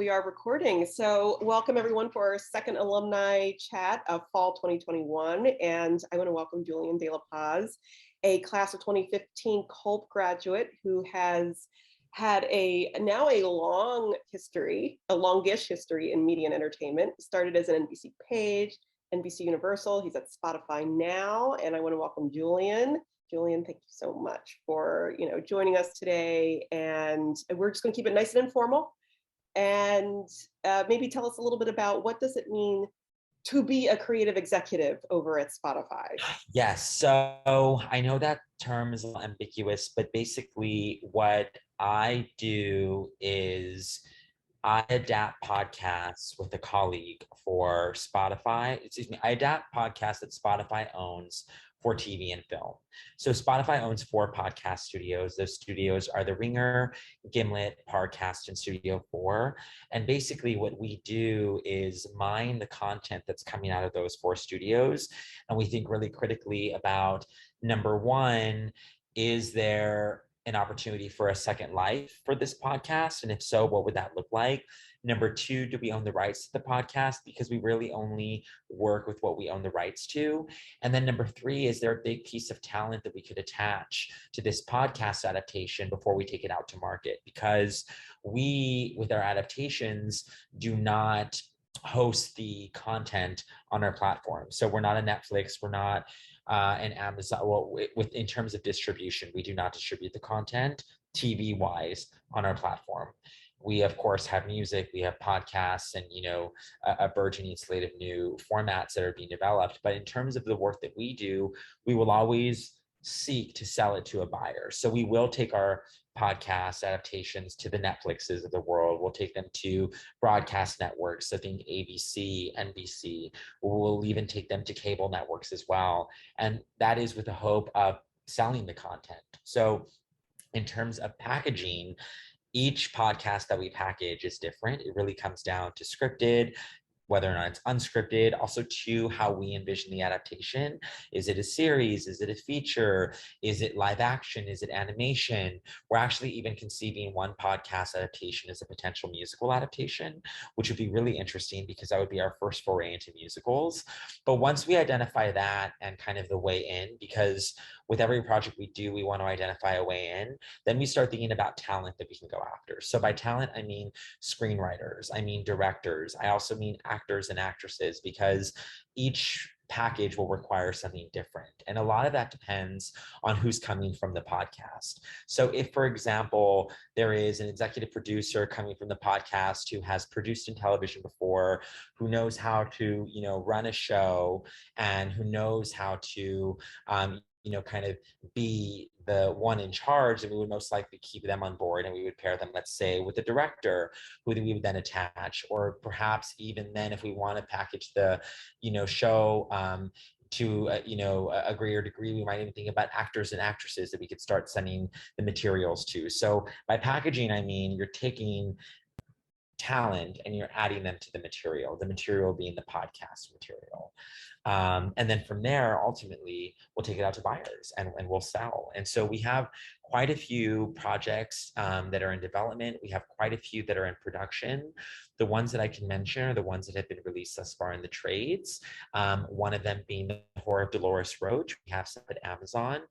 we are recording. So welcome everyone for our second alumni chat of fall 2021. And I want to welcome Julian De La Paz, a class of 2015 Culp graduate who has had now a longish history in media and entertainment. Started as an NBC page, NBC Universal. He's at Spotify now. And I want to welcome Julian. Julian, thank you so much for joining us today. And we're just going to keep it nice and informal. And maybe tell us a little bit about what does it mean to be a creative executive over at Spotify? Yes, so I know that term is a little ambiguous, but basically what I do is I adapt podcasts with a colleague for Spotify. I adapt podcasts that Spotify owns for TV and film. So Spotify owns 4 podcast studios. Those studios are The Ringer, Gimlet, Parcast, and Studio 4. And basically what we do is mine the content that's coming out of those 4 studios. And we think really critically about, number one, is there an opportunity for a second life for this podcast? And if so, what would that look like? Number 2, do we own the rights to the podcast? Because we really only work with what we own the rights to. And then number 3, is there a big piece of talent that we could attach to this podcast adaptation before we take it out to market? Because we, with our adaptations, do not host the content on our platform. So we're not a Netflix, we're not and Amazon. Well, in terms of distribution, we do not distribute the content TV wise on our platform. We of course have music, we have podcasts, and a burgeoning slate of new formats that are being developed. But in terms of the work that we do, we will always seek to sell it to a buyer. So we will take our podcast adaptations to the Netflixes of the world. We'll take them to broadcast networks, so think ABC, NBC. We'll even take them to cable networks as well. And that is with the hope of selling the content. So in terms of packaging, each podcast that we package is different. It really comes down to scripted, whether or not it's unscripted, also to how we envision the adaptation. Is it a series? Is it a feature? Is it live action? Is it animation? We're actually even conceiving one podcast adaptation as a potential musical adaptation, which would be really interesting because that would be our first foray into musicals. But once we identify that and kind of the way in, because with every project we do, we want to identify a way in, then we start thinking about talent that we can go after. So by talent, I mean screenwriters, I mean directors, I also mean actors and actresses, because each package will require something different. And a lot of that depends on who's coming from the podcast. So if, for example, there is an executive producer coming from the podcast who has produced in television before, who knows how to, run a show, and who knows how to, kind of be the one in charge, and we would most likely keep them on board, and we would pair them, let's say, with a director who we would then attach, or perhaps even then, if we want to package the, show to a greater degree, we might even think about actors and actresses that we could start sending the materials to. So by packaging, I mean you're taking talent and you're adding them to the material being the podcast material. And then from there, ultimately, we'll take it out to buyers and we'll sell. And so we have quite a few projects that are in development. We have quite a few that are in production. The ones that I can mention are the ones that have been released thus far in the trades. One of them being The Horror of Dolores Roach. We have some at Amazon.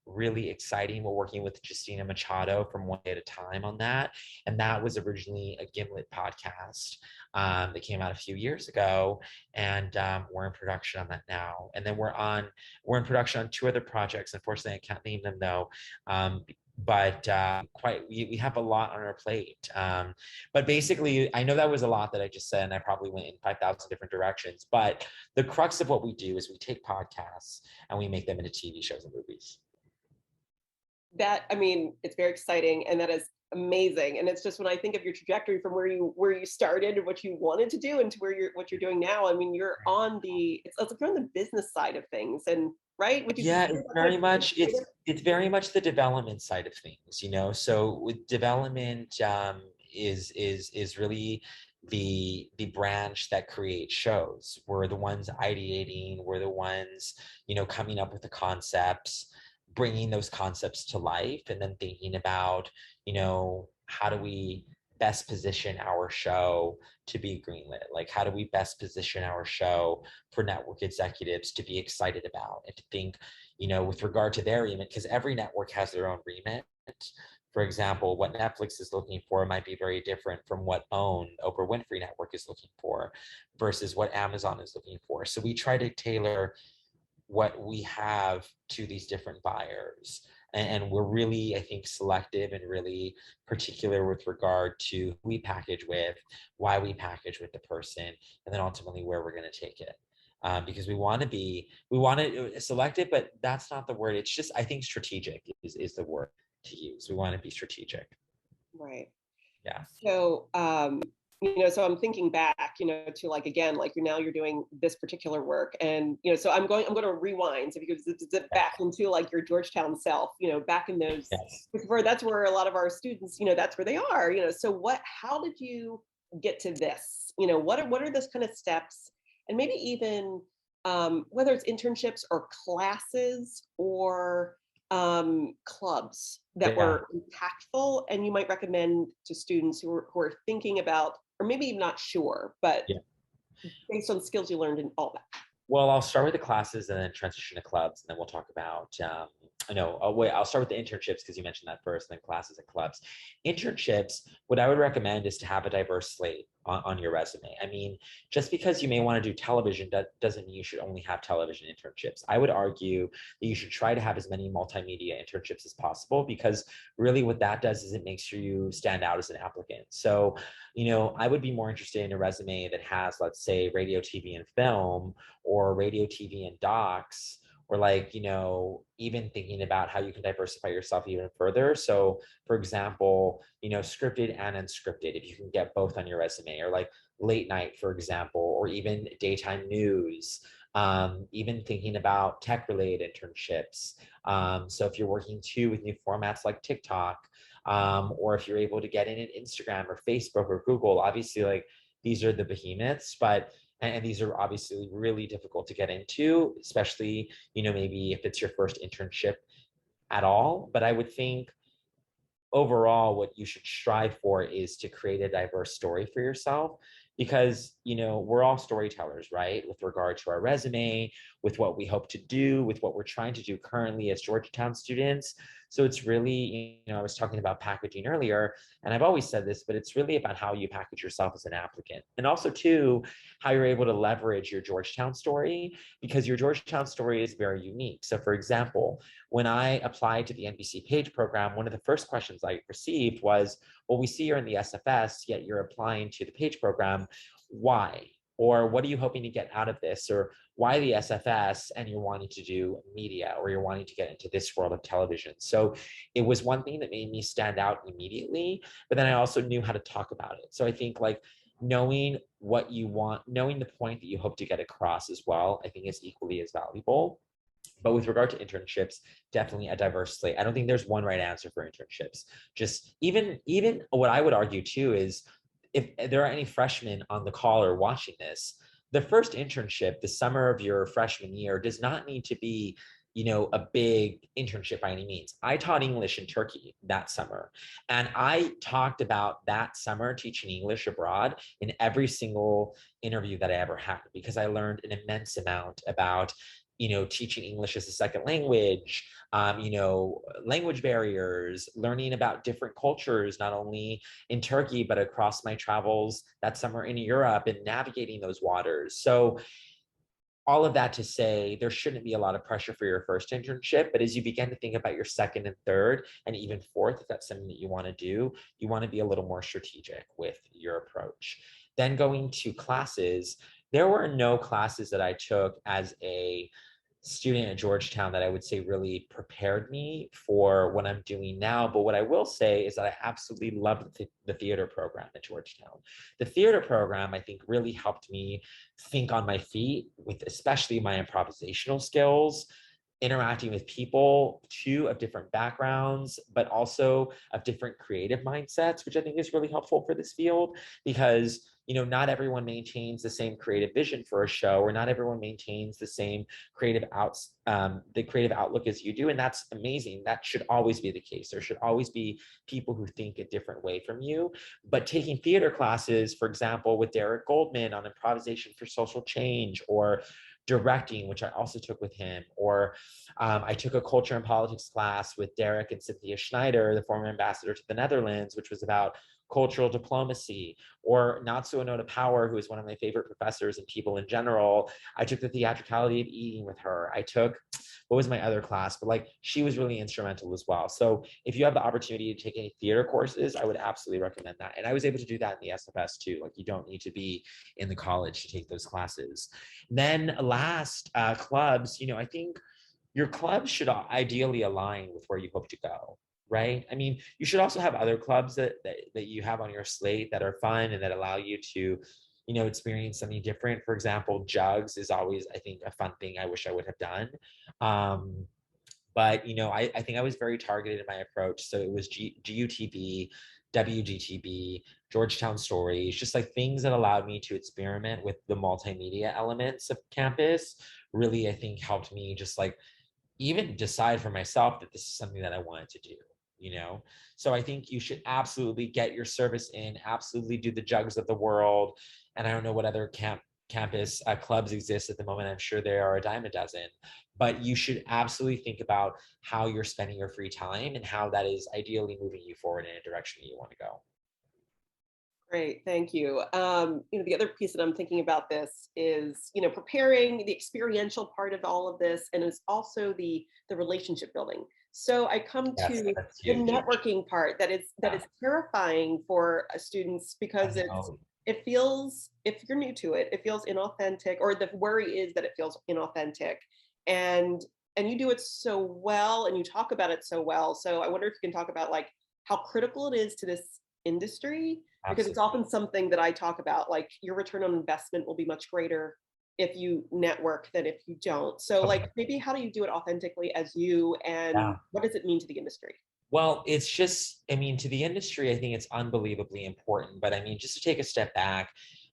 Really exciting. We're working with Justina Machado from One Day at a Time on that. And that was originally a Gimlet podcast that came out a few years ago. And we're in production on that now. And then we're in production on 2 other projects. Unfortunately, I can't name them though. But we have a lot on our plate. But basically, I know that was a lot that I just said, and I probably went in 5,000 different directions. But the crux of what we do is we take podcasts and we make them into TV shows and movies. It's very exciting, and that is amazing. And it's just, when I think of your trajectory from where you started and what you wanted to do and to what you're doing now, I mean, you're on it's like you're on the business side of things, and right? It's very much the development side of things, So with development is really the branch that creates shows. We're the ones ideating, we're the ones, coming up with the concepts, bringing those concepts to life, and then thinking about, how do we best position our show to be greenlit? Like, how do we best position our show for network executives to be excited about and to think, with regard to their remit, because every network has their own remit. For example, what Netflix is looking for might be very different from what OWN, Oprah Winfrey Network, is looking for versus what Amazon is looking for. So we try to tailor what we have to these different buyers. And we're really, I think, selective and really particular with regard to who we package with, why we package with the person, and then ultimately where we're going to take it. Because we want to selective, but that's not the word. It's just, I think strategic is the word to use. We want to be strategic. Right. Yeah. So, so I'm thinking back, to like, again, like you're doing this particular work, and, so I'm going to rewind. So if you could zip back into like your Georgetown self, back in those, Yes. that's where a lot of our students, that's where they are, so how did you get to this? What are those kind of steps? And maybe even whether it's internships or classes or clubs that were impactful and you might recommend to students who are thinking about, or maybe even not sure, but based on skills you learned and all that? Well, I'll start with the classes and then transition to clubs, and then we'll talk about, I'll start with the internships because you mentioned that first, and then classes and clubs. Internships, what I would recommend is to have a diverse slate on your resume. I mean, just because you may want to do television, that doesn't mean you should only have television internships. I would argue that you should try to have as many multimedia internships as possible, because really what that does is it makes sure you stand out as an applicant. So, I would be more interested in a resume that has, let's say, radio, TV, and film, or radio, TV, and docs, or like, even thinking about how you can diversify yourself even further. So for example, scripted and unscripted, if you can get both on your resume, or like late night, for example, or even daytime news, even thinking about tech related internships. So if you're working too with new formats like TikTok, or if you're able to get in at Instagram or Facebook or Google, obviously like these are the behemoths, and these are obviously really difficult to get into, especially, maybe if it's your first internship at all. But I would think overall, what you should strive for is to create a diverse story for yourself, because, we're all storytellers, right? With regard to our resume, with what we hope to do, with what we're trying to do currently as Georgetown students. So it's really, I was talking about packaging earlier, and I've always said this, but it's really about how you package yourself as an applicant. And also too, how you're able to leverage your Georgetown story, because your Georgetown story is very unique. So for example, when I applied to the NBC Page program, one of the first questions I received was, well, we see you're in the SFS, yet you're applying to the Page program. Why? Or what are you hoping to get out of this? Or why the SFS and you're wanting to do media, or you're wanting to get into this world of television? So it was one thing that made me stand out immediately, but then I also knew how to talk about it. So I think like knowing what you want, knowing the point that you hope to get across as well, I think is equally as valuable. But with regard to internships, definitely a diverse slate. I don't think there's one right answer for internships. Just even what I would argue too is, if there are any freshmen on the call or watching this, the first internship, the summer of your freshman year, does not need to be, a big internship by any means. I taught English in Turkey that summer, and I talked about that summer teaching English abroad in every single interview that I ever had, because I learned an immense amount about, teaching English as a second language, language barriers, learning about different cultures, not only in Turkey, but across my travels that summer in Europe, and navigating those waters. So all of that to say, there shouldn't be a lot of pressure for your first internship, but as you begin to think about your second and third, and even fourth, if that's something that you want to do, you want to be a little more strategic with your approach. Then going to classes, there were no classes that I took as a student at Georgetown that I would say really prepared me for what I'm doing now. But what I will say is that I absolutely loved the theater program at Georgetown. The theater program, I think, really helped me think on my feet, with especially my improvisational skills, interacting with people too of different backgrounds, but also of different creative mindsets, which I think is really helpful for this field, because not everyone maintains the same creative vision for a show, or not everyone maintains the same the creative outlook as you do. And that's amazing. That should always be the case. There should always be people who think a different way from you. But taking theater classes, for example, with Derek Goldman on improvisation for social change, or directing, which I also took with him, or I took a culture and politics class with Derek and Cynthia Schneider, the former ambassador to the Netherlands, which was about cultural diplomacy, or Natsu Onoda Power, who is one of my favorite professors and people in general. I took the theatricality of eating with her. I took, what was my other class? But like, she was really instrumental as well. So if you have the opportunity to take any theater courses, I would absolutely recommend that. And I was able to do that in the SFS too. Like, you don't need to be in the college to take those classes. Then last, clubs, I think your clubs should ideally align with where you hope to go, right? I mean, you should also have other clubs that you have on your slate that are fun and that allow you to, experience something different. For example, Jugs is always, I think, a fun thing I wish I would have done. But, I think I was very targeted in my approach. So it was GUTB, WGTB, Georgetown Stories, just like things that allowed me to experiment with the multimedia elements of campus. Really, I think helped me just like even decide for myself that this is something that I wanted to do, So I think you should absolutely get your service in, absolutely do the Jugs of the world. And I don't know what other campus clubs exist at the moment. I'm sure there are a dime a dozen, but you should absolutely think about how you're spending your free time and how that is ideally moving you forward in a direction you want to go. Great, thank you. The other piece that I'm thinking about this is, preparing the experiential part of all of this, and it's also the relationship building. So I come Yes, to that's the huge. networking part that is terrifying for students, because it feels, if you're new to it, it feels inauthentic, or the worry is that it feels inauthentic, and you do it so well, and you talk about it so well. So I wonder if you can talk about like how critical it is to this industry, because it's often something that I talk about, like your return on investment will be much greater if you network than if you don't. So like, maybe how do you do it authentically as you, and what does it mean to the industry? Well, it's just, to the industry, I think it's unbelievably important. But just to take a step back,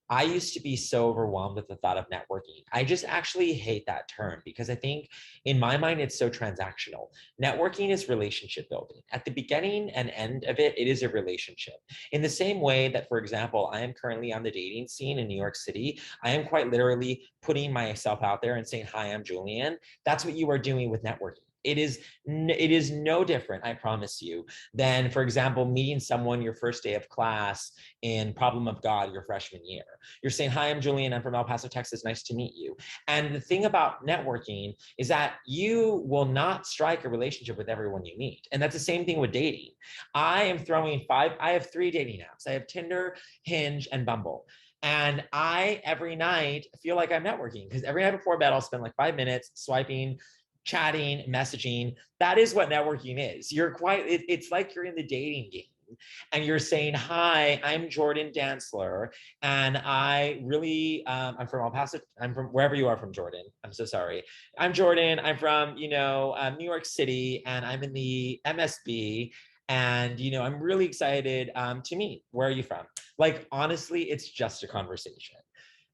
I used to be so overwhelmed with the thought of networking. I just actually hate that term, because I think in my mind, it's so transactional. Networking is relationship building. At the beginning and end of it, it is a relationship. In the same way that, for example, I am currently on the dating scene in New York City, I am quite literally putting myself out there and saying, hi, I'm Julian. That's what you are doing with networking. It is no different, I promise you, than, for example, meeting someone your first day of class in Problem of God your freshman year. You're saying, hi, I'm Julian. I'm from El Paso, Texas. Nice to meet you. And the thing about networking is that you will not strike a relationship with everyone you meet. And that's the same thing with dating. I have 3 dating apps. I have Tinder, Hinge, and Bumble. And I, every night, feel like I'm networking, because every night before bed, I'll spend like 5 minutes swiping, chatting, messaging. That is what networking is. It's like you're in the dating game and you're saying, hi, I'm Jordan Dantzler. And I really, I'm from El Paso. I'm from wherever you are from, Jordan. I'm so sorry. I'm Jordan. I'm from, New York City, and I'm in the MSB. And, I'm really excited to meet. Where are you from? Like, honestly, it's just a conversation.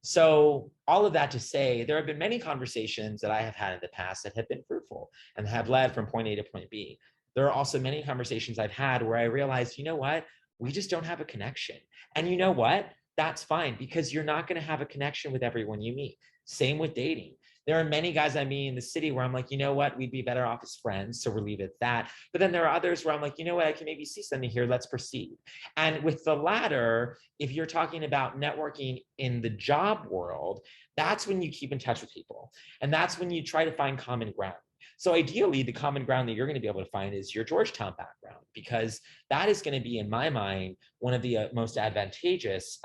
So all of that to say, there have been many conversations that I have had in the past that have been fruitful and have led from point A to point B. There are also many conversations I've had where I realized, you know what, we just don't have a connection. And you know what? That's fine, because you're not going to have a connection with everyone you meet. Same with dating. There are many guys I meet in the city where I'm like, you know what, we'd be better off as friends, so we'll leave it at that. But then there are others where I'm like, you know what, I can maybe see something here, let's proceed. And with the latter, if you're talking about networking in the job world, that's when you keep in touch with people. And that's when you try to find common ground. So ideally, the common ground that you're going to be able to find is your Georgetown background, because that is going to be, in my mind, one of the most advantageous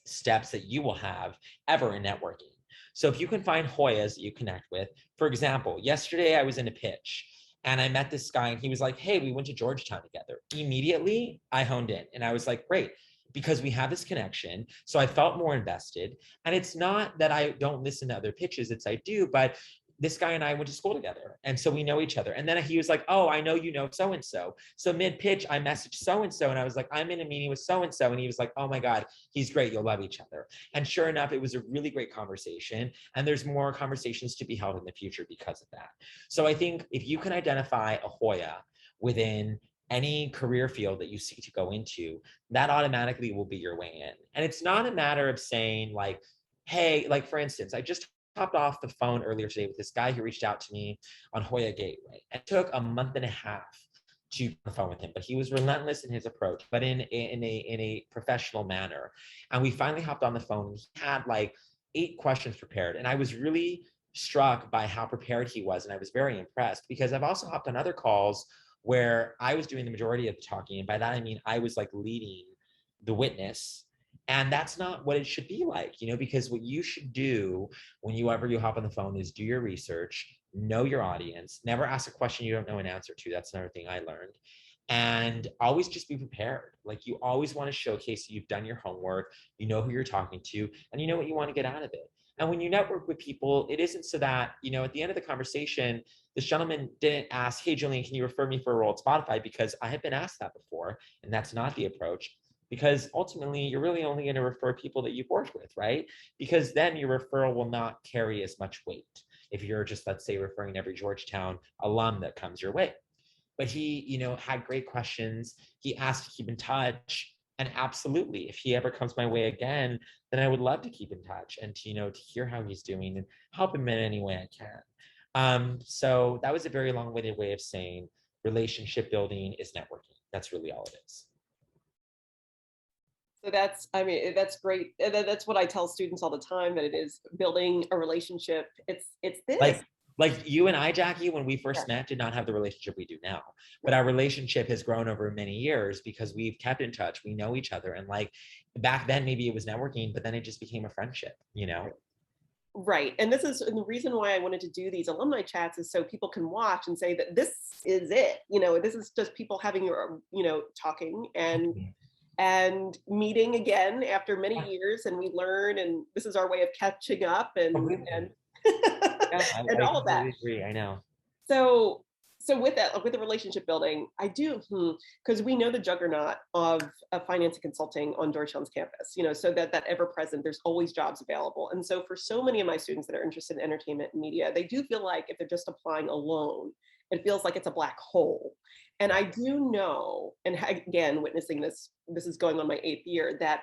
steps that you will have ever in networking. So if you can find Hoyas that you connect with, for example, yesterday I was in a pitch and I met this guy and he was like, hey, we went to Georgetown together. Immediately I honed in and I was like, great, because we have this connection. So I felt more invested. And it's not that I don't listen to other pitches, it's I do, but this guy and I went to school together. And so we know each other. And then he was like, oh, I know you know so-and-so. So mid-pitch, I messaged so-and-so and I was like, I'm in a meeting with so-and-so. And he was like, oh my God, he's great. You'll love each other. And sure enough, it was a really great conversation. And there's more conversations to be held in the future because of that. So I think if you can identify a Hoya within any career field that you seek to go into, that automatically will be your way in. And it's not a matter of saying like, hey, like for instance, I just hopped off the phone earlier today with this guy who reached out to me on Hoya Gateway. It took a month and a half to get on the phone with him, but he was relentless in his approach, but in a professional manner. And we finally hopped on the phone and he had like 8 questions prepared. And I was really struck by how prepared he was. And I was very impressed because I've also hopped on other calls where I was doing the majority of the talking. And by that, I mean, I was like leading the witness. And that's not what it should be like, you know, because what you should do whenever you hop on the phone is do your research, know your audience, never ask a question you don't know an answer to. That's another thing I learned. And always just be prepared. Like you always want to showcase that you've done your homework, you know who you're talking to, and you know what you want to get out of it. And when you network with people, it isn't so that, you know, at the end of the conversation, this gentleman didn't ask, hey, Julian, can you refer me for a role at Spotify? Because I have been asked that before, and that's not the approach. Because ultimately, you're really only going to refer people that you've worked with, right? Because then your referral will not carry as much weight if you're just, let's say, referring every Georgetown alum that comes your way. But he, you know, had great questions. He asked to keep in touch. And absolutely, if he ever comes my way again, then I would love to keep in touch and to, you know, to hear how he's doing and help him in any way I can. So that was a very long-winded way of saying relationship building is networking. That's really all it is. So that's, I mean, that's great. That's what I tell students all the time, that it is building a relationship. It's this. Like you and I, Jackie, when we first Yeah. met, did not have the relationship we do now. But our relationship has grown over many years because we've kept in touch. We know each other. And like back then, maybe it was networking, but then it just became a friendship, you know? Right. And this is the reason why I wanted to do these alumni chats, is so people can watch and say that this is it. You know, this is just people having your, you know, talking and meeting again after many years, and we learn, and this is our way of catching up and Yeah, and I all of that. completely agree. I know. So with that, with the relationship building, I do, because we know the juggernaut of finance and consulting on Georgetown's campus, you know, so that ever present, there's always jobs available. And so for so many of my students that are interested in entertainment and media, they do feel like if they're just applying alone, it feels like it's a black hole. And I do know, and again, witnessing this is going on my 8th year, that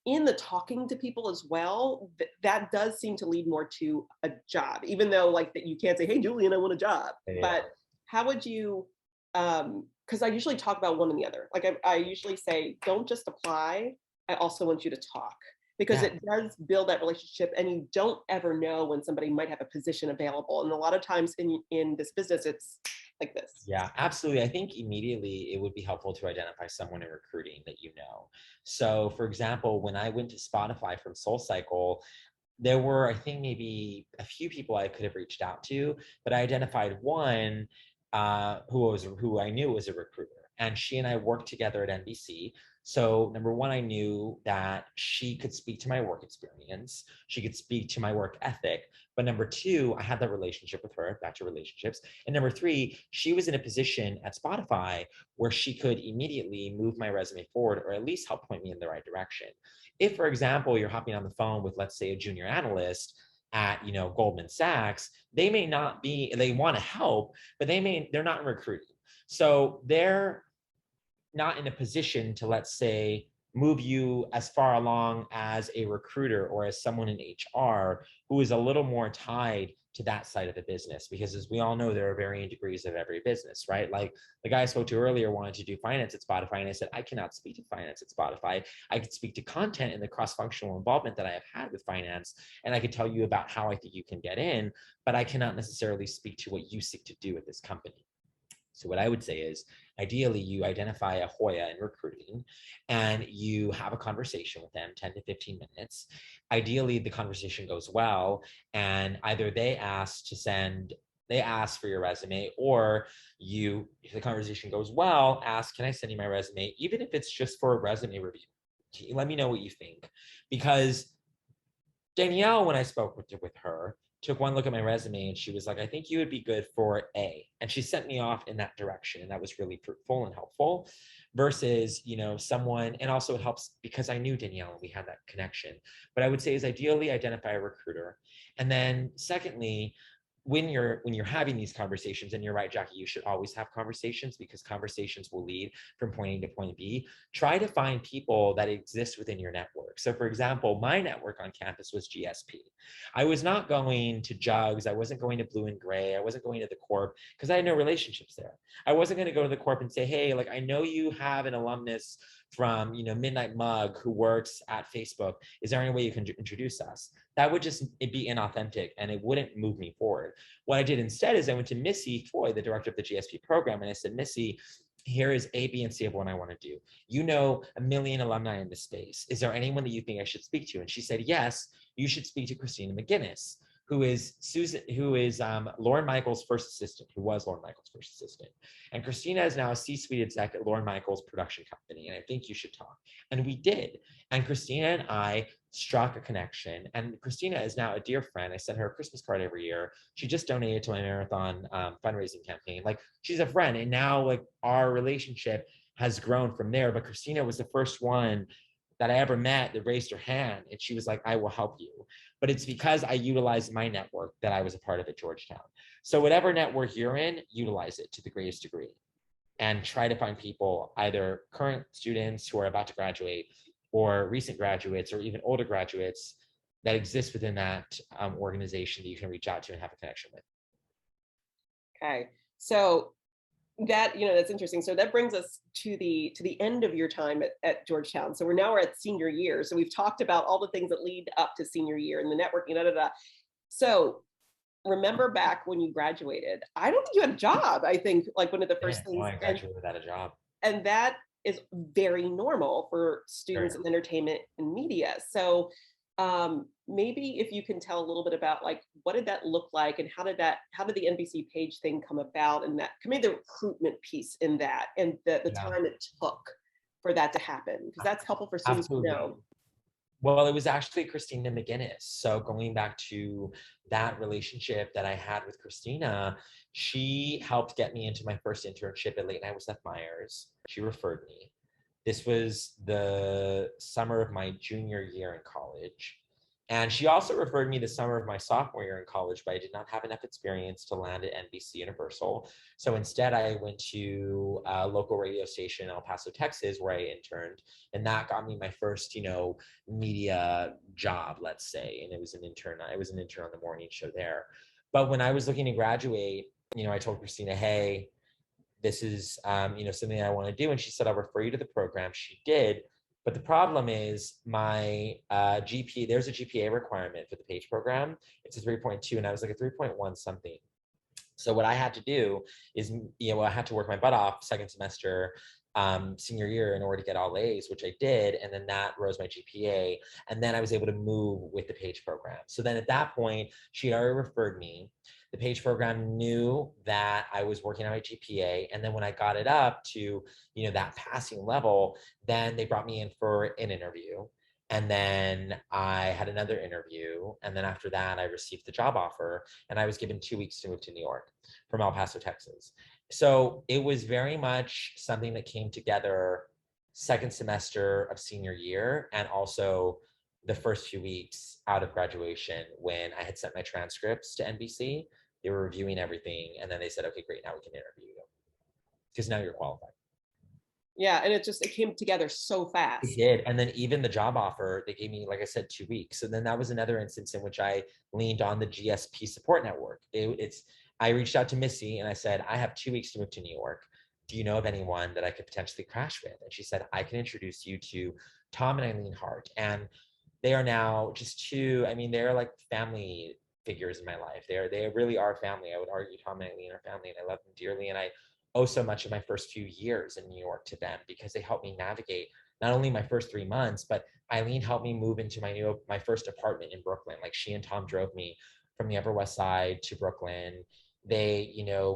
in the talking to people as well, that does seem to lead more to a job, even though like that you can't say, hey, Julian, I want a job. Yeah. But how would you, because I usually talk about one and the other. Like I usually say, don't just apply. I also want you to talk, because it does build that relationship, and you don't ever know when somebody might have a position available. And a lot of times in this business, it's like this. Yeah, absolutely. I think immediately it would be helpful to identify someone in recruiting that you know. So, for example, when I went to Spotify from SoulCycle, there were, I think, maybe a few people I could have reached out to, but I identified one who I knew was a recruiter, and she and I worked together at NBC. So number one, I knew that she could speak to my work experience. She could speak to my work ethic. But number two, I had that relationship with her, back to relationships. And number three, she was in a position at Spotify where she could immediately move my resume forward, or at least help point me in the right direction. If, for example, you're hopping on the phone with, let's say, a junior analyst at, you know, Goldman Sachs, they may not be, they want to help, but they're not in recruiting. So they're not in a position to, let's say, move you as far along as a recruiter or as someone in HR who is a little more tied to that side of the business. Because as we all know, there are varying degrees of every business, right? Like the guy I spoke to earlier wanted to do finance at Spotify, and I said, I cannot speak to finance at Spotify. I could speak to content and the cross-functional involvement that I have had with finance, and I could tell you about how I think you can get in, but I cannot necessarily speak to what you seek to do at this company. So what I would say is, ideally, you identify a Hoya in recruiting and you have a conversation with them, 10 to 15 minutes. Ideally, the conversation goes well, and either they ask for your resume, or you, if the conversation goes well, ask, can I send you my resume? Even if it's just for a resume review. Let me know what you think. Because Danielle, when I spoke with her, took one look at my resume and she was like, I think you would be good for A. And she sent me off in that direction. And that was really fruitful and helpful versus, someone, and also it helps because I knew Danielle and we had that connection. But I would say is ideally identify a recruiter. And then secondly, when you're having these conversations, and you're right, Jackie, you should always have conversations because conversations will lead from point A to point B. Try to find people that exist within your network. So for example, my network on campus was GSP. I was not going to Jugs. I wasn't going to Blue and Gray. I wasn't going to the Corp because I had no relationships there. I wasn't going to go to the Corp and say, hey, like I know you have an alumnus from Midnight Mug who works at Facebook. Is there any way you can introduce us? That would just be inauthentic and it wouldn't move me forward. What I did instead is I went to Missy Foy, the director of the GSP program, and I said, Missy, here is A, B, and C of what I want to do. You know a million alumni in this space. Is there anyone that you think I should speak to? And she said, yes, you should speak to Christina McGinnis, who is Lauren Michaels' first assistant, who was Lauren Michaels' first assistant. And Christina is now a C-suite exec at Lauren Michaels' production company. And I think you should talk. And we did. And Christina and I struck a connection. And Christina is now a dear friend. I send her a Christmas card every year. She just donated to my marathon fundraising campaign. Like she's a friend. And now like our relationship has grown from there. But Christina was the first one that I ever met that raised her hand. And she was like, I will help you. But it's because I utilized my network that I was a part of at Georgetown. So whatever network you're in, utilize it to the greatest degree and try to find people, either current students who are about to graduate or recent graduates or even older graduates that exist within that organization that you can reach out to and have a connection with. Okay, so that's interesting. So that brings us to the end of your time at Georgetown. So we're at senior year. So we've talked about all the things that lead up to senior year and the networking, da, da, da. So remember back when you graduated, I don't think you had a job. I think like one of the first things. I graduated without a job. And that is very normal for students in entertainment and media. So maybe if you can tell a little bit about like, what did that look like and how did the NBC page thing come about, and that maybe the recruitment piece in that and the time it took for that to happen, because that's helpful for students to know. Well, it was actually Christina McGinnis. So going back to that relationship that I had with Christina, she helped get me into my first internship at Late Night with Seth Meyers. She referred me. This was the summer of my junior year in college. And she also referred me the summer of my sophomore year in college, but I did not have enough experience to land at NBC Universal. So instead, I went to a local radio station in El Paso, Texas, where I interned. And that got me my first, media job, let's say. And it was an intern. I was an intern on the morning show there. But when I was looking to graduate, I told Christina, hey, this is, something I want to do. And she said, I'll refer you to the program. She did. But the problem is my GPA, there's a GPA requirement for the PAGE program. It's a 3.2 and I was like a 3.1 something. So what I had to do is, I had to work my butt off second semester, senior year in order to get all A's, which I did. And then that rose my GPA. And then I was able to move with the PAGE program. So then at that point, she had already referred me. The PAGE program knew that I was working on my GPA. And then when I got it up to, that passing level, then they brought me in for an interview. And then I had another interview. And then after that, I received the job offer and I was given 2 weeks to move to New York from El Paso, Texas. So it was very much something that came together second semester of senior year and also the first few weeks out of graduation when I had sent my transcripts to NBC. They were reviewing everything. And then they said, okay, great, now we can interview you because now you're qualified. Yeah, and it came together so fast. It did. And then even the job offer, they gave me, like I said, 2 weeks. So then that was another instance in which I leaned on the GSP support network. I reached out to Missy and I said, I have 2 weeks to move to New York. Do you know of anyone that I could potentially crash with? And she said, I can introduce you to Tom and Eileen Hart. And they are now just they're like family figures in my life. They really are family. I would argue Tom and Eileen are family and I love them dearly. And I owe so much of my first few years in New York to them because they helped me navigate not only my first 3 months, but Eileen helped me move into my first apartment in Brooklyn. Like she and Tom drove me from the Upper West Side to Brooklyn. They,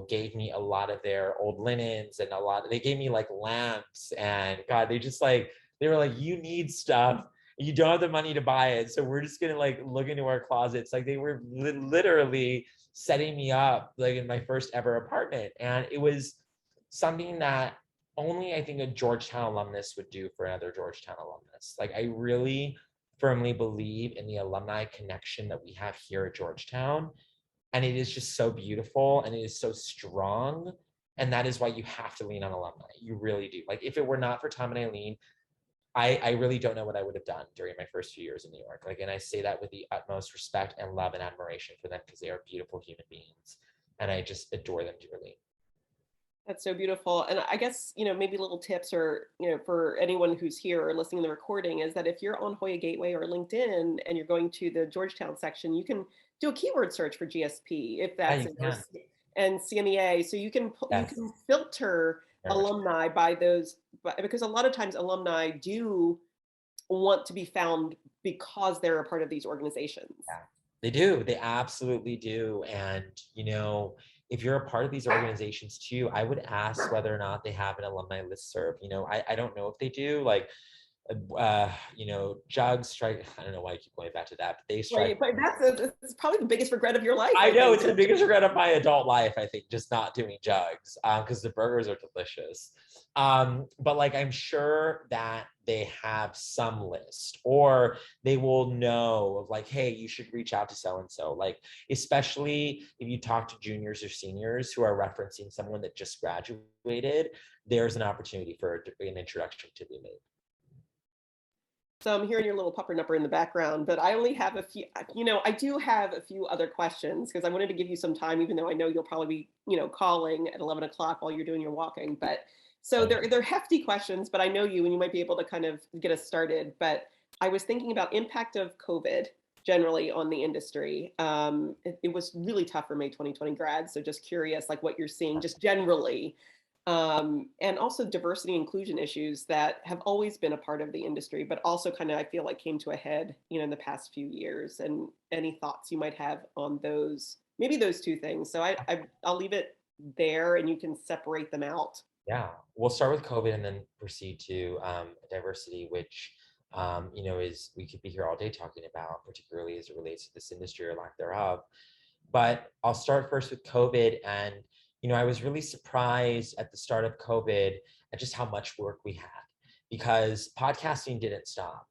gave me a lot of their old linens and they gave me like lamps and God, they were like, you need stuff. You don't have the money to buy it. So we're just gonna like look into our closets. Like they were literally setting me up like in my first ever apartment. And it was something that only I think a Georgetown alumnus would do for another Georgetown alumnus. Like I really firmly believe in the alumni connection that we have here at Georgetown. And it is just so beautiful and it is so strong. And that is why you have to lean on alumni. You really do. Like if it were not for Tom and Eileen, I really don't know what I would have done during my first few years in New York. Like, and I say that with the utmost respect and love and admiration for them because they are beautiful human beings. And I just adore them dearly. That's so beautiful. And I guess, maybe little tips or, for anyone who's here or listening to the recording is that if you're on Hoya Gateway or LinkedIn and you're going to the Georgetown section, you can do a keyword search for GSP if Yeah, that's you can. and CMEA. So you can Yes. filter Very much. alumni by those, because a lot of times alumni do want to be found because they're a part of these organizations. Yeah, they do. They absolutely do. And, if you're a part of these organizations too, I would ask whether or not they have an alumni listserv. I don't know if they do. Like, Jugs strike. I don't know why I keep going back to that, but they strike. Right, but that's probably the biggest regret of your life, I I know think. it's the biggest regret of my adult life, I think, just not doing Jugs, because the burgers are delicious. But like, I'm sure that they have some list, or they will know of like, hey, you should reach out to so-and-so. Like, especially if you talk to juniors or seniors who are referencing someone that just graduated, there's an opportunity for an introduction to be made. So I'm hearing your little pupper nupper in the background, but I only have a few, I do have a few other questions because I wanted to give you some time, even though I know you'll probably be, calling at 11 o'clock while you're doing your walking. But so they're hefty questions, but I know you and you might be able to kind of get us started. But I was thinking about impact of COVID generally on the industry. It was really tough for May 2020 grads. So just curious, like what you're seeing just generally, and also diversity inclusion issues that have always been a part of the industry, but also kind of I feel like came to a head, in the past few years. And any thoughts you might have on those, maybe those two things. So I'll leave it there, and you can separate them out. Yeah, we'll start with COVID and then proceed to diversity, which is we could be here all day talking about, particularly as it relates to this industry or lack thereof. But I'll start first with COVID. And, I was really surprised at the start of COVID at just how much work we had because podcasting didn't stop.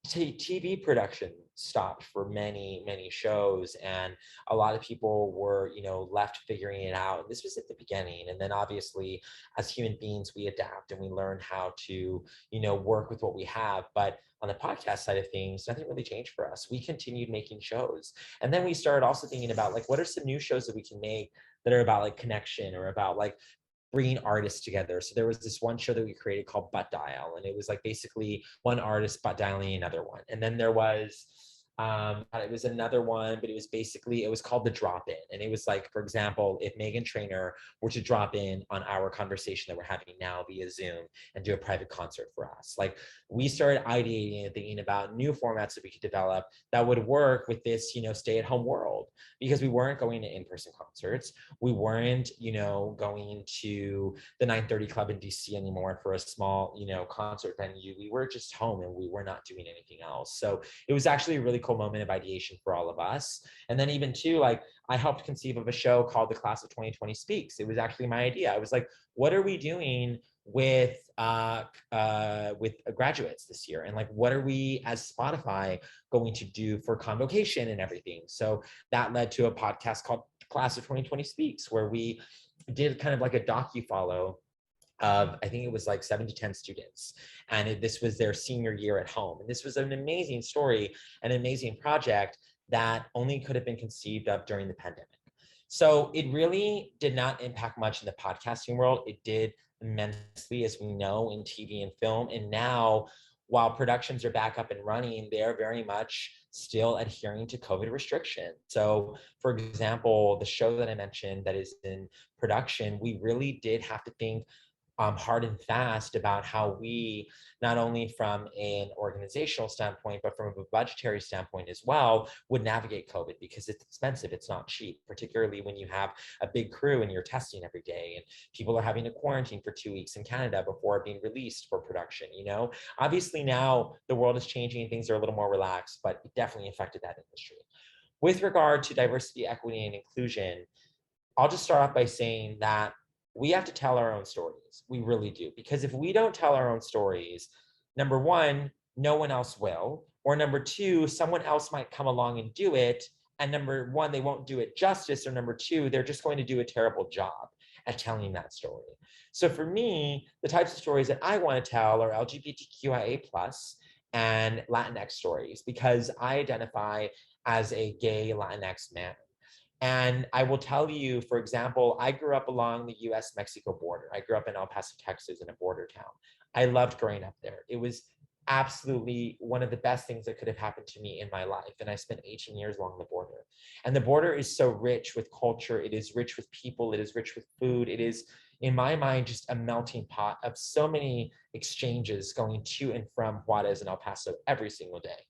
TV production stopped for many, many shows. And a lot of people were, left figuring it out. And this was at the beginning. And then obviously, as human beings, we adapt and we learn how to, work with what we have. But on the podcast side of things, nothing really changed for us. We continued making shows. And then we started also thinking about like, what are some new shows that we can make that are about like connection or about like bringing artists together. So there was this one show that we created called Butt Dial, and it was like basically one artist butt dialing another one. And then there was it was another one, but it was called The Drop In. And it was like, for example, if Megan Trainor were to drop in on our conversation that we're having now via Zoom and do a private concert for us. Like we started ideating and thinking about new formats that we could develop that would work with this, stay-at-home world, because we weren't going to in-person concerts. We weren't, going to the 930 Club in DC anymore for a small, concert venue. We were just home and we were not doing anything else. So it was actually a really cool moment of ideation for all of us. And then even too, like I helped conceive of a show called The Class of 2020 Speaks. It was actually my idea. I was like, what are we doing with graduates this year? And like, what are we as Spotify going to do for convocation and everything? So that led to a podcast called Class of 2020 Speaks, where we did kind of like a docu-follow of, I think it was like 7 to 10 students. And this was their senior year at home. And this was an amazing story, an amazing project that only could have been conceived of during the pandemic. So it really did not impact much in the podcasting world. It did immensely, as we know, in TV and film. And now, while productions are back up and running, they're very much still adhering to COVID restrictions. So, for example, the show that I mentioned that is in production, we really did have to think hard and fast about how we, not only from an organizational standpoint, but from a budgetary standpoint as well, would navigate COVID, because it's expensive. It's not cheap, particularly when you have a big crew and you're testing every day and people are having to quarantine for 2 weeks in Canada before being released for production. Obviously now the world is changing and things are a little more relaxed, but it definitely affected that industry. With regard to diversity, equity, and inclusion, I'll just start off by saying that we have to tell our own stories. We really do. Because if we don't tell our own stories, number one, no one else will. Or number two, someone else might come along and do it. And number one, they won't do it justice. Or number two, they're just going to do a terrible job at telling that story. So for me, the types of stories that I want to tell are LGBTQIA+ and Latinx stories, because I identify as a gay Latinx man. And I will tell you, for example, I grew up along the US-Mexico border. I grew up in El Paso, Texas, in a border town. I loved growing up there. It was absolutely one of the best things that could have happened to me in my life. And I spent 18 years along the border. And the border is so rich with culture. It is rich with people. It is rich with food. It is, in my mind, just a melting pot of so many exchanges going to and from Juarez and El Paso every single day.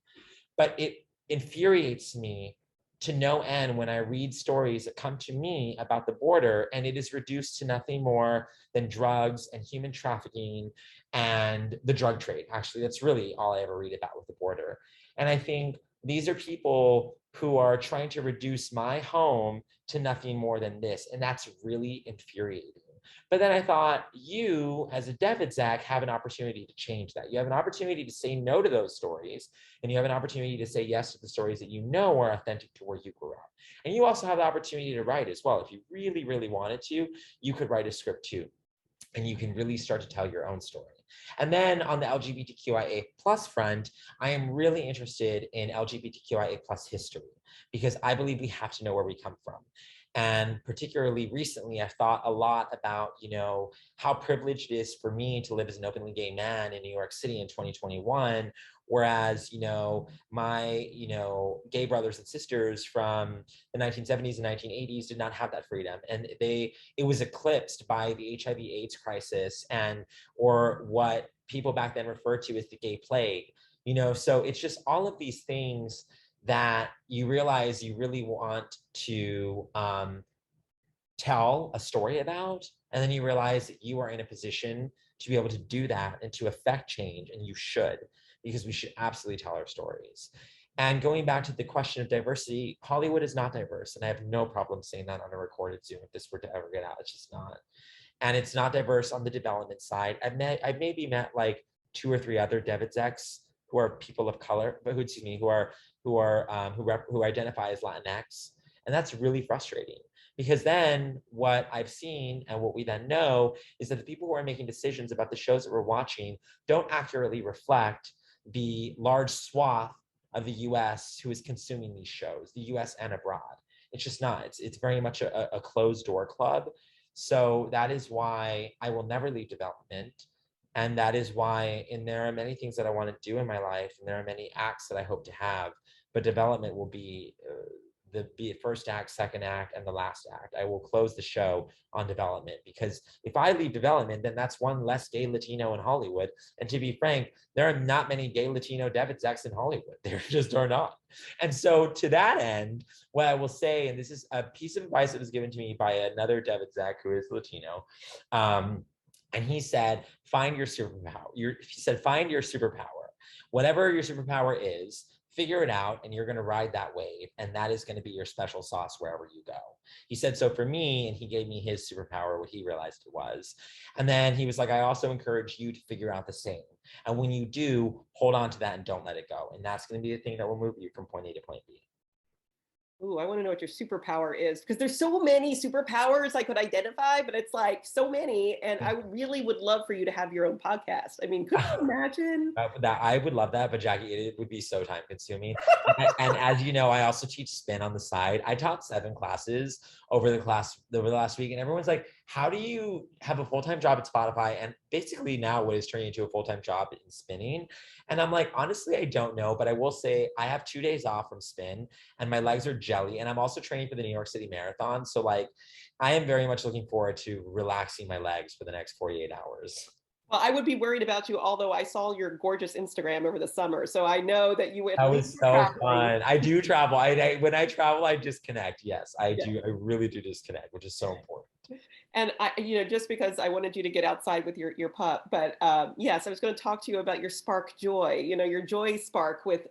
But it infuriates me to no end when I read stories that come to me about the border, and it is reduced to nothing more than drugs and human trafficking and the drug trade. Actually, that's really all I ever read about with the border. And I think these are people who are trying to reduce my home to nothing more than this. And that's really infuriating. But then I thought, you as a dev exec have an opportunity to change that. You have an opportunity to say no to those stories, and you have an opportunity to say yes to the stories that you know are authentic to where you grew up. And you also have the opportunity to write as well. If you really, really wanted to, you could write a script too, and you can really start to tell your own story. And then on the LGBTQIA+ front, I am really interested in LGBTQIA+ history, because I believe we have to know where we come from. And particularly recently, I've thought a lot about, how privileged it is for me to live as an openly gay man in New York City in 2021, whereas, my, gay brothers and sisters from the 1970s and 1980s did not have that freedom. And it was eclipsed by the HIV/AIDS crisis, or what people back then referred to as the gay plague. So it's just all of these things that you realize you really want to tell a story about, and then you realize that you are in a position to be able to do that and to affect change, and you should, because we should absolutely tell our stories. And going back to the question of diversity, Hollywood is not diverse, and I have no problem saying that on a recorded Zoom if this were to ever get out. It's just not. And it's not diverse on the development side. I've maybe met like 2 or 3 other dev execs who are people of color, but who identify as Latinx, and that's really frustrating. Because then what I've seen and what we then know is that the people who are making decisions about the shows that we're watching don't accurately reflect the large swath of the US who is consuming these shows, the US and abroad. It's just not. It's very much a closed door club. So that is why I will never leave development. And that is why, and there are many things that I want to do in my life, and there are many acts that I hope to have, but development will be the first act, second act, and the last act. I will close the show on development, because if I leave development, then that's one less gay Latino in Hollywood. And to be frank, there are not many gay Latino dev execs in Hollywood. There just are not. And so to that end, what I will say, and this is a piece of advice that was given to me by another dev exec who is Latino, and he said, find your superpower. He said, find your superpower. Whatever your superpower is, figure it out, and you're going to ride that wave, and that is going to be your special sauce wherever you go. He said, so for me, and he gave me his superpower, what he realized it was. And then he was like, I also encourage you to figure out the same. And when you do, hold on to that and don't let it go. And that's going to be the thing that will move you from point A to point B. Ooh, I want to know what your superpower is, because there's so many superpowers I could identify, but it's like so many. And I really would love for you to have your own podcast. I mean, could you imagine? That I would love that, but Jackie, it would be so time consuming. And as you know, I also teach spin on the side. I taught 7 classes over the last week, and everyone's like, how do you have a full-time job at Spotify and basically now what is turning into a full-time job in spinning? And I'm like, honestly, I don't know, but I will say I have 2 days off from spin and my legs are jelly. And I'm also training for the New York City Marathon. So like, I am very much looking forward to relaxing my legs for the next 48 hours. Well, I would be worried about you, although I saw your gorgeous Instagram over the summer. So I know that you at That least was were so traveling. fun. I do travel. When I travel, I disconnect. Yes, I Yeah. do. I really do disconnect, which is so important. And I, just because I wanted you to get outside with your pup, but yes, I was going to talk to you about your spark joy. Your joy spark with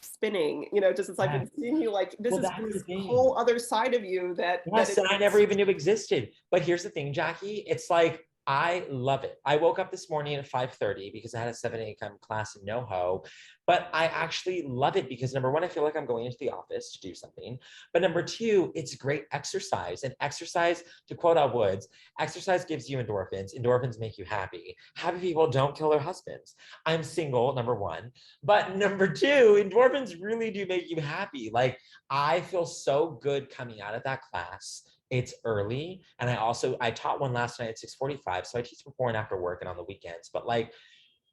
spinning. Just as I've Yeah. been seeing you, like this Well, is that's the this thing. whole other side of you that Yes, is. and I never even knew existed. But here's the thing, Jackie. It's like I love it. I woke up this morning at 5:30 because I had a 7 a.m. class in NoHo. But I actually love it because number one, I feel like I'm going into the office to do something. But number two, it's great exercise. And exercise, to quote Al Woods, exercise gives you endorphins. Endorphins make you happy. Happy people don't kill their husbands. I'm single, number one. But number two, endorphins really do make you happy. Like I feel so good coming out of that class. It's early, and I taught one last night at 6:45, so I teach before and after work and on the weekends. But like,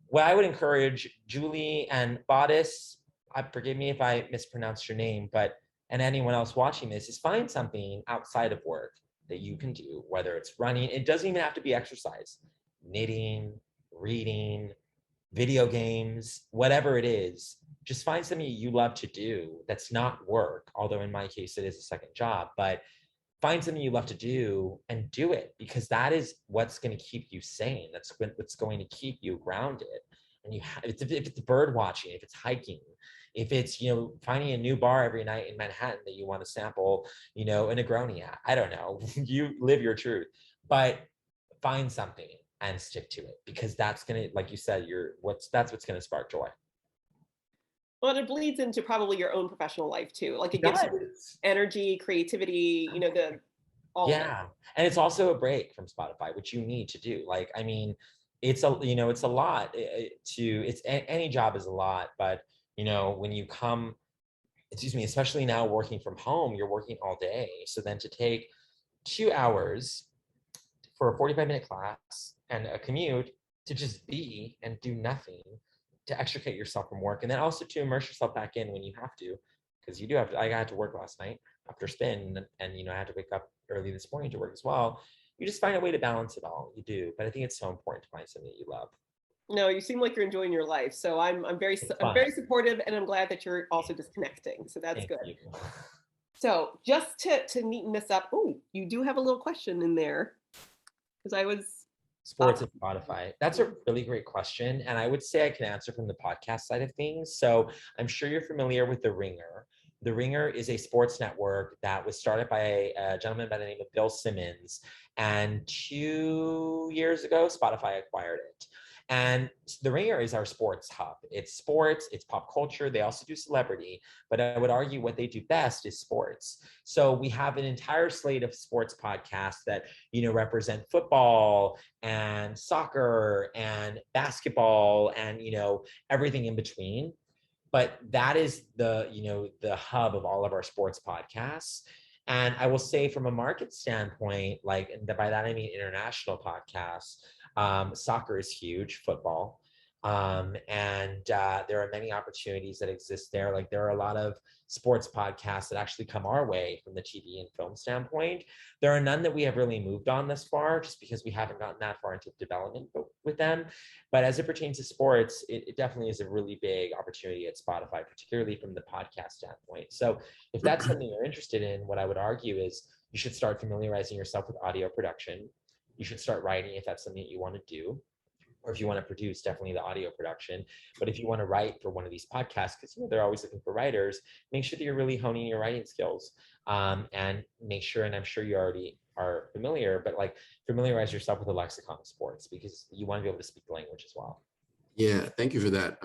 what I would encourage Julie and Bodice, forgive me if I mispronounced your name, but and anyone else watching this is find something outside of work that you can do, whether it's running. It doesn't even have to be exercise, knitting, reading, video games, whatever it is, just find something you love to do that's not work. Although in my case, it is a second job, but find something you love to do and do it because that is what's going to keep you sane. That's what's going to keep you grounded. And if it's bird watching, if it's hiking, if it's, finding a new bar every night in Manhattan that you want to sample, a Negroni at, I don't know, you live your truth, but find something and stick to it because that's going to, like you said, that's what's going to spark joy. Well, it bleeds into probably your own professional life too. Like it It gives you does. energy, creativity, the all of it. Yeah. And it's also a break from Spotify, which you need to do. Like, I mean, it's a lot any job is a lot, but when you come, excuse me, especially now working from home, you're working all day. So then to take 2 hours for a 45-minute class and a commute to just be and do nothing to extricate yourself from work and then also to immerse yourself back in when you have to because you do have to. I had to work last night after spin and I had to wake up early this morning to work as well. You just find a way to balance it all. You do, but I think it's so important to find something that you love. No, you seem like you're enjoying your life. So It's I'm fun. very supportive, and I'm glad that you're also disconnecting. So that's Thank good. you. So just to neaten this up, oh, you do have a little question in there because I was Sports and Spotify. That's a really great question. And I would say I can answer from the podcast side of things. So I'm sure you're familiar with The Ringer. The Ringer is a sports network that was started by a gentleman by the name of Bill Simmons. And 2 years ago, Spotify acquired it. And The Ringer is our sports hub. It's sports, it's pop culture. They also do celebrity, but I would argue what they do best is sports. So we have an entire slate of sports podcasts that, represent football and soccer and basketball and, everything in between. But that is the hub of all of our sports podcasts. And I will say from a market standpoint, like, and by that I mean international podcasts, soccer is huge, football. And there are many opportunities that exist there. Like there are a lot of sports podcasts that actually come our way from the TV and film standpoint. There are none that we have really moved on thus far, just because we haven't gotten that far into development with them. But as it pertains to sports, it definitely is a really big opportunity at Spotify, particularly from the podcast standpoint. So if that's something you're interested in, what I would argue is you should start familiarizing yourself with audio production. You should start writing if that's something that you want to do. Or if you want to produce, definitely the audio production. But if you want to write for one of these podcasts, because they're always looking for writers, make sure that you're really honing your writing skills. And make sure, and I'm sure you already are familiar, but like familiarize yourself with the lexicon of sports because you want to be able to speak the language as well. Yeah, thank you for that.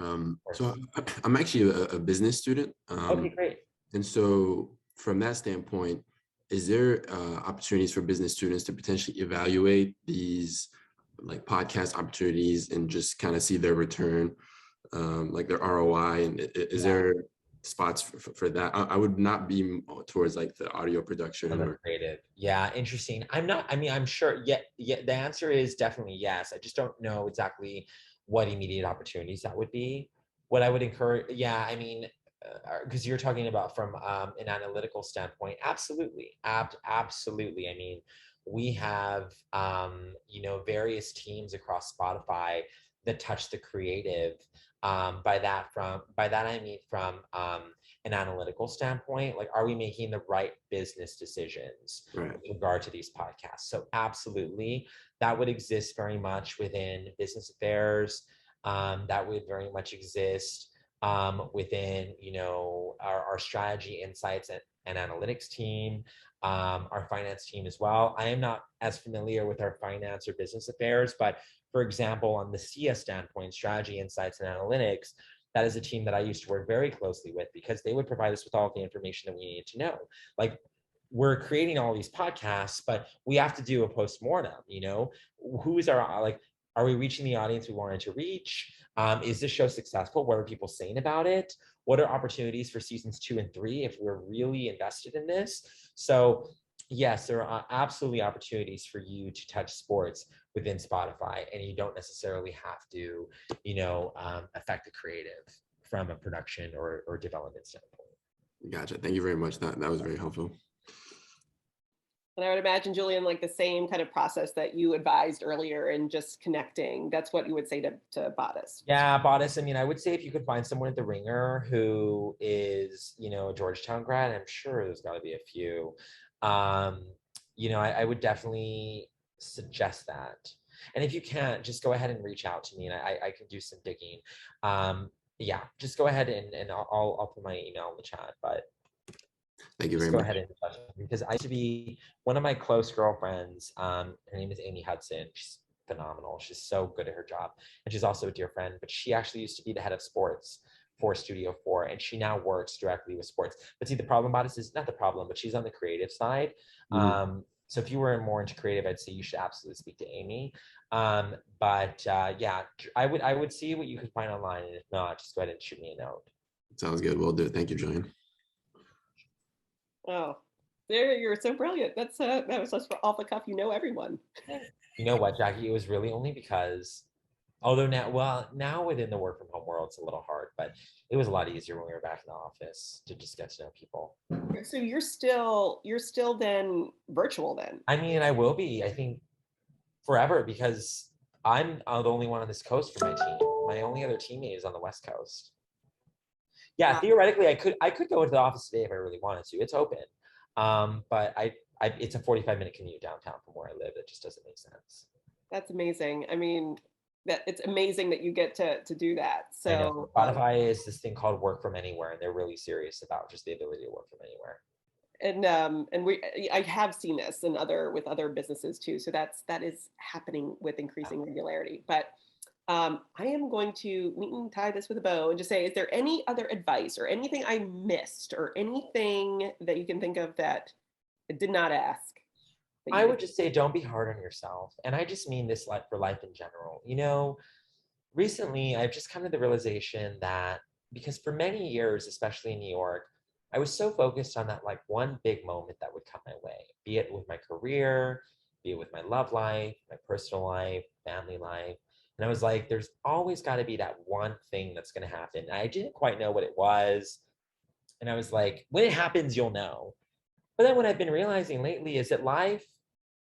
So I'm actually a business student. Okay, great. And so from that standpoint, is there opportunities for business students to potentially evaluate these like podcast opportunities and just kind of see their return, like their ROI? And is there spots for that. I would not be towards like the audio production or creative. Yeah, interesting. I'm sure. Yeah, the answer is definitely yes. I just don't know exactly what immediate opportunities that would be. What I would encourage, yeah, because you're talking about from an analytical standpoint, absolutely, absolutely. I mean, we have various teams across Spotify that touch the creative. By that I mean from an analytical standpoint, like, are we making the right business decisions right. with regard to these podcasts? So absolutely, that would exist very much within business affairs. That would very much exist within, our strategy, insights, and analytics team, our finance team as well. I am not as familiar with our finance or business affairs, but for example, on the CS standpoint, strategy, insights, and analytics, that is a team that I used to work very closely with, because they would provide us with all the information that we needed to know. Like, we're creating all these podcasts, but we have to do a postmortem, who's our, like, are we reaching the audience we wanted to reach? Is this show successful? What are people saying about it? What are opportunities for seasons 2 and 3 if we're really invested in this? So yes, there are absolutely opportunities for you to touch sports within Spotify, and you don't necessarily have to, affect the creative from a production or development standpoint. Gotcha. Thank you very much. That was very helpful. And I would imagine, Julian, like the same kind of process that you advised earlier in just connecting. That's what you would say to Bodice. Yeah, Bodice. I would say if you could find someone at the Ringer who is, a Georgetown grad, I'm sure there's got to be a few. I would definitely suggest that. And if you can't, just go ahead and reach out to me, and I can do some digging. Yeah, just go ahead and I'll put my email in the chat. But thank you just very go much. ahead and touch me, because I used to be one of my close girlfriends. Her name is Amy Hudson. She's phenomenal. She's so good at her job, and she's also a dear friend. But she actually used to be the head of sports for Studio 4, and she now works directly with sports. But see, the problem about this is not the problem, but she's on the creative side. So if you were more into creative, I'd say you should absolutely speak to Amy. Yeah, I would see what you could find online, and if not, just go ahead and shoot me a note. Sounds good. Will do. Thank you, Julian. Oh, there, you're so brilliant. That was just off the cuff. You know everyone. You know what, Jackie? It was really only because, although now within the work from home world, it's a little hard, but it was a lot easier when we were back in the office to just get to know people. So you're still then virtual then? I will be, I think, forever, because I'm the only one on this coast for my team. My only other teammate is on the West Coast. Yeah, theoretically, I could go into the office today if I really wanted to. It's open, but it's a 45-minute commute downtown from where I live. It just doesn't make sense. That's amazing. That it's amazing that you get to do that. So Spotify is this thing called work from anywhere, and they're really serious about just the ability to work from anywhere. And I have seen this with other businesses too. So that is happening with increasing regularity. But I am going to, we can tie this with a bow and just say, is there any other advice or anything I missed or anything that you can think of that I did not ask? I would just say, don't be hard on yourself. And I just mean this for life in general. Recently I've just come to the realization that, because for many years, especially in New York, I was so focused on that one big moment that would come my way, be it with my career, be it with my love life, my personal life, family life. And I was like, there's always got to be that one thing that's going to happen. And I didn't quite know what it was. And I was like, when it happens, you'll know. But then what I've been realizing lately is that life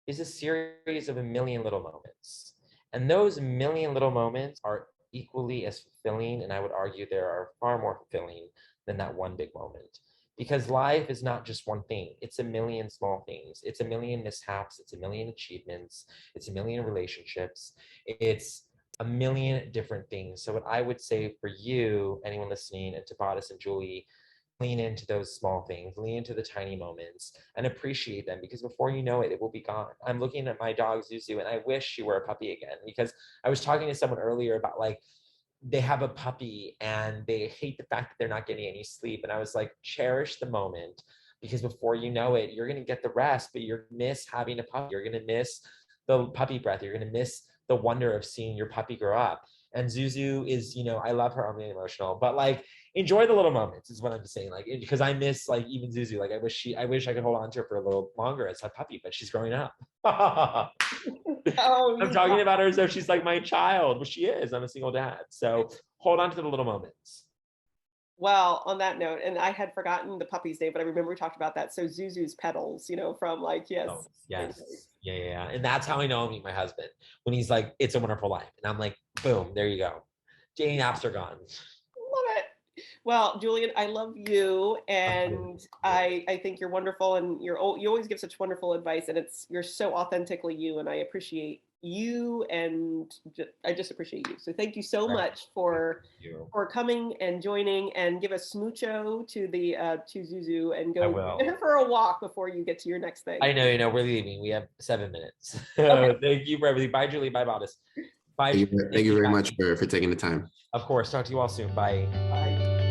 is a series of a million little moments. And those million little moments are equally as fulfilling. And I would argue they are far more fulfilling than that one big moment. Because life is not just one thing. It's a million small things. It's a million mishaps. It's a million achievements. It's a million relationships. It's a million different things. So what I would say for you, anyone listening, and to Bodice and Julie, lean into those small things, lean into the tiny moments, and appreciate them, because before you know it, it will be gone. I'm looking at my dog Zuzu, and I wish she were a puppy again, because I was talking to someone earlier about they have a puppy and they hate the fact that they're not getting any sleep. And I was like, cherish the moment, because before you know it, you're going to get the rest, but you're going to miss having a puppy. You're going to miss the puppy breath. You're going to miss the wonder of seeing your puppy grow up. And Zuzu is, I love her. I'm really emotional, but like, enjoy the little moments is what I'm saying. Like, because I miss like even Zuzu. Like, I wish I could hold on to her for a little longer as a puppy, but she's growing up. Oh, I'm talking about her as though she's like my child. Well, she is. I'm a single dad. So hold on to the little moments. Well, on that note, and I had forgotten the puppy's name, but I remember we talked about that. So Zuzu's Petals, from like, yes. Oh, yes. Yeah. And that's how I know I'll meet my husband, when he's like, it's a wonderful life. And I'm like, boom, there you go. Jane apps are gone. Love it. Well, Julian, I love you, and I think you're wonderful, and you always give such wonderful advice, and you're so authentically you, and I appreciate you, and I just appreciate you. So thank you so much for coming and joining, and give a smoocho to Zuzu, and go get her for a walk before you get to your next thing. I know, we're leaving. We have 7 minutes. Okay. Thank you for everything. Bye, Julie. Bye, Bodice. Bye. Thank you very much for taking the time. Of course. Talk to you all soon. Bye. Bye.